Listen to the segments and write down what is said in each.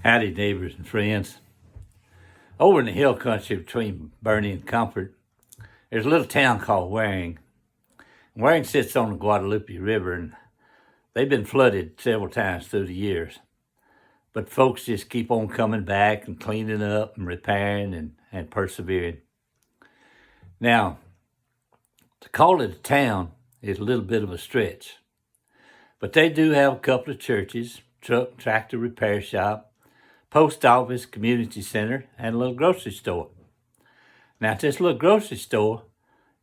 Howdy, neighbors and friends. Over in the hill country between Bernie and Comfort, there's a little town called Waring. Waring sits on the Guadalupe River, and they've been flooded several times through the years. But folks just keep on coming back and cleaning up and repairing and persevering. Now, to call it a town is a little bit of a stretch. But they do have a couple of churches, truck, tractor repair shop, post office, community center, and a little grocery store. Now, at this little grocery store,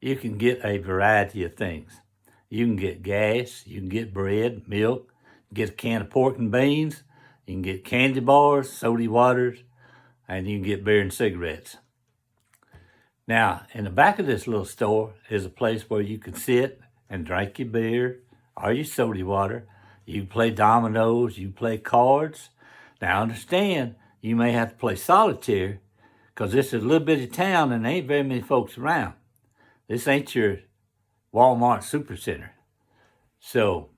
you can get a variety of things. You can get gas, you can get bread, milk, get a can of pork and beans, you can get candy bars, soda waters, and you can get beer and cigarettes. Now, in the back of this little store is a place where you can sit and drink your beer or your soda water. You can play dominoes, you can play cards. Now, understand, you may have to play solitaire because this is a little bitty town and there ain't very many folks around. This ain't your Walmart supercenter. So,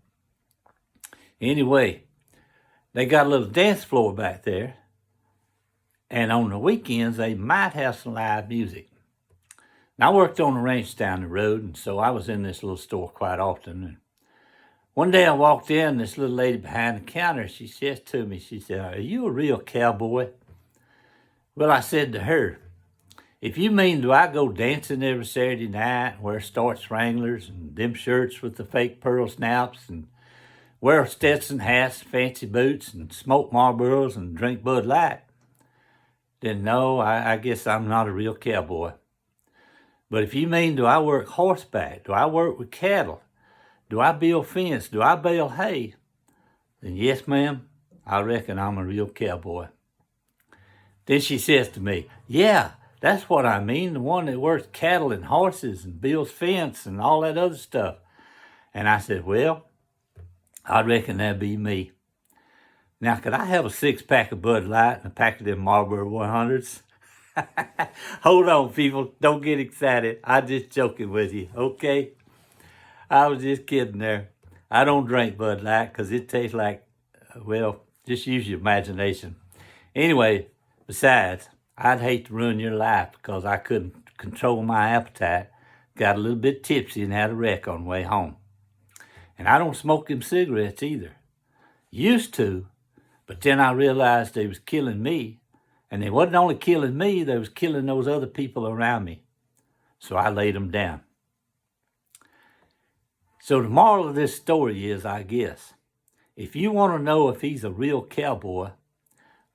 anyway, they got a little dance floor back there. And on the weekends, they might have some live music. Now, I worked on a ranch down the road, and so I was in this little store quite often. And one day I walked in, this little lady behind the counter, she says to me, she said, "Are you a real cowboy?" Well, I said to her, "If you mean do I go dancing every Saturday night, wear starch wranglers and them shirts with the fake pearl snaps and wear Stetson hats, fancy boots and smoke Marlboros and drink Bud Light, then no, I guess I'm not a real cowboy. But if you mean do I work horseback, do I work with cattle, do I build fence, do I bale hay, then yes, ma'am, I reckon I'm a real cowboy." Then she says to me, "Yeah, that's what I mean, the one that works cattle and horses and builds fence and all that other stuff." And I said, "Well, I reckon that'd be me. Now, could I have a 6-pack of Bud Light and a pack of them Marlboro 100s? Hold on, people. Don't get excited. I'm just joking with you, okay? I was just kidding there. I don't drink Bud Light because it tastes like, well, just use your imagination. Anyway, besides, I'd hate to ruin your life because I couldn't control my appetite, got a little bit tipsy and had a wreck on the way home. And I don't smoke them cigarettes either. Used to, but then I realized they was killing me. And they wasn't only killing me, they was killing those other people around me. So I laid them down. So the moral of this story is, I guess, if you want to know if he's a real cowboy,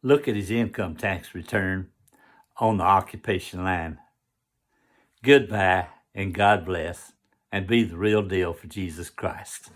look at his income tax return on the occupation line. Goodbye, and God bless, and be the real deal for Jesus Christ.